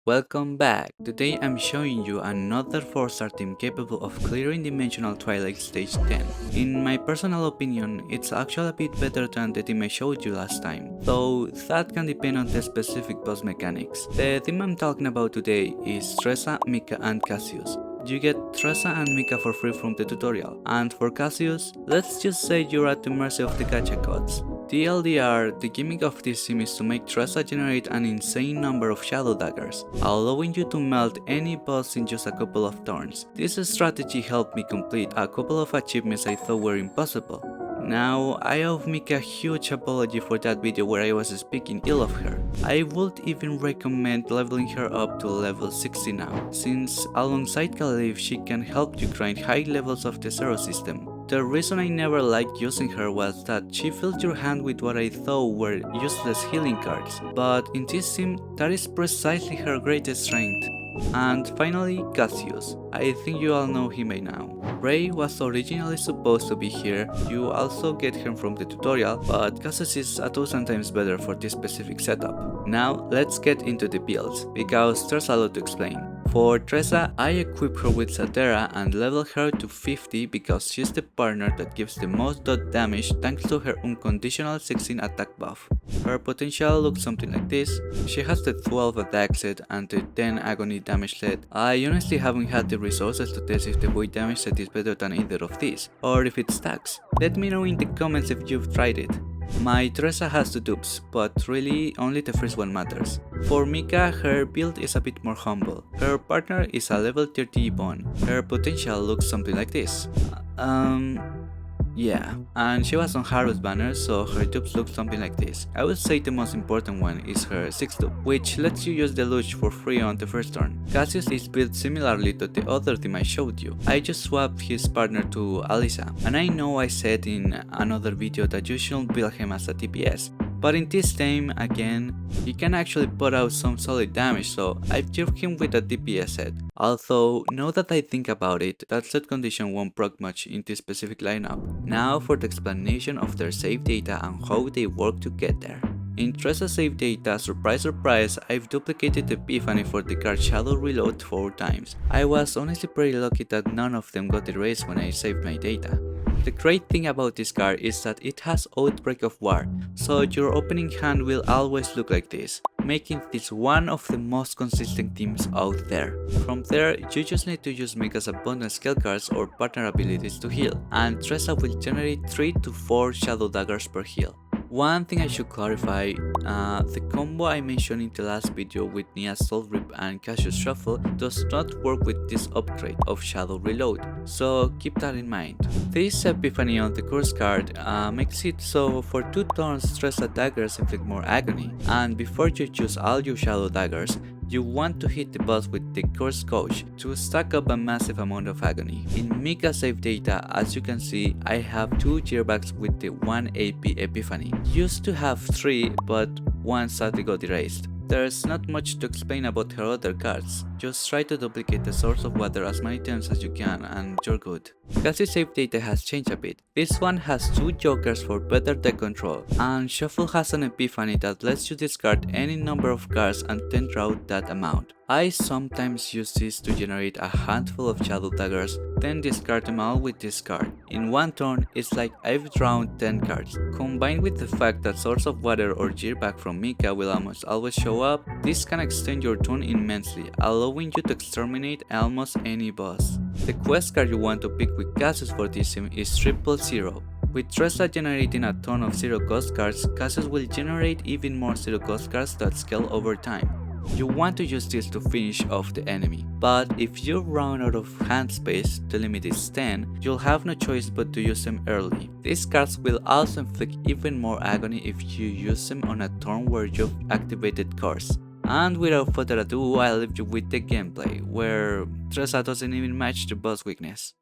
Welcome back. Today I'm showing you another 4-star team capable of clearing dimensional Twilight stage 10. In my personal opinion, it's actually a bit better than the team I showed you last time, though that can depend on the specific boss mechanics. The team I'm talking about today is Tressa, Mika and Cassius. You get Tressa and Mika for free from the tutorial, and for Cassius, let's just say you're at the mercy of the gacha gods. TLDR, the gimmick of this sim is to make Tressa generate an insane number of shadow daggers, allowing you to melt any boss in just a couple of turns. This strategy helped me complete a couple of achievements I thought were impossible. Now, I owe Mika a huge apology for that video where I was speaking ill of her. I would even recommend leveling her up to level 60 now, since alongside Khalif she can help you grind high levels of the Zero system. The reason I never liked using her was that she filled your hand with what I thought were useless healing cards, but in this sim that is precisely her greatest strength. And finally, Cassius. I think you all know him by now. Ray was originally supposed to be here, you also get him from the tutorial, but Cassius is 1000 times better for this specific setup. Now let's get into the builds, because there's a lot to explain. For Tressa, I equip her with Satera and level her to 50 because she's the partner that gives the most dot damage thanks to her unconditional 16 attack buff. Her potential looks something like this. She has the 12 attack set and the 10 agony damage set. I honestly haven't had the resources to test if the void damage set is better than either of these, or if it stacks. Let me know in the comments if you've tried it. My Tressa has 2 dupes, but really only the first one matters. For Mika, her build is a bit more humble. Her partner is a level 30 Bone. Her potential looks something like this. Yeah, and she was on Haru's banner, so her dupes look something like this. I would say the most important one is her 6th dupe, which lets you use the Luch for free on the first turn. Cassius is built similarly to the other team I showed you. I just swapped his partner to Alisa, and I know I said in another video that you shouldn't build him as a TPS. But in this game, again, he can actually put out some solid damage, so I've geared him with a DPS set. Although, now that I think about it, that set condition won't proc much in this specific lineup. Now for the explanation of their save data and how they work to get there. In Tressa save data, surprise surprise, I've duplicated the Epiphany for the card Shadow Reload 4 times. I was honestly pretty lucky that none of them got erased when I saved my data. The great thing about this card is that it has Outbreak of War, so your opening hand will always look like this, making this one of the most consistent teams out there. From there, you just need to use Mika's abundant skill cards or partner abilities to heal, and Tressa will generate 3 to 4 Shadow Daggers per heal. One thing I should clarify, the combo I mentioned in the last video with Nia's Soul Rip and Cassius Shuffle does not work with this upgrade of Shadow Reload, so keep that in mind. This Epiphany on the curse card makes it so for 2 turns Tressa daggers inflict more agony, and before you choose all your Shadow daggers, you want to hit the boss with the Curse Coach to stack up a massive amount of agony. In Mika save data, as you can see, I have 2 gearbacks with the 1 AP Epiphany. Used to have 3, but one sadly got erased. There's not much to explain about her other cards, just try to duplicate the Source of Water as many times as you can and you're good. Cassie's save data has changed a bit. This one has 2 jokers for better deck control, and Shuffle has an Epiphany that lets you discard any number of cards and then draw that amount. I sometimes use this to generate a handful of Shadow Daggers, then discard them all with this card. In one turn, it's like I've drawn 10 cards. Combined with the fact that Source of Water or Gearback from Mika will almost always show up, this can extend your turn immensely, allowing you to exterminate almost any boss. The quest card you want to pick with Cassius for this sim is 000. With Tressa generating a ton of 0 cost cards, Cassius will generate even more 0 cost cards that scale over time. You want to use this to finish off the enemy, but if you run out of hand space, the limit is 10, you'll have no choice but to use them early. These cards will also inflict even more agony if you use them on a turn where you've activated Curse. And without further ado, I'll leave you with the gameplay, where Tressa doesn't even match the boss weakness.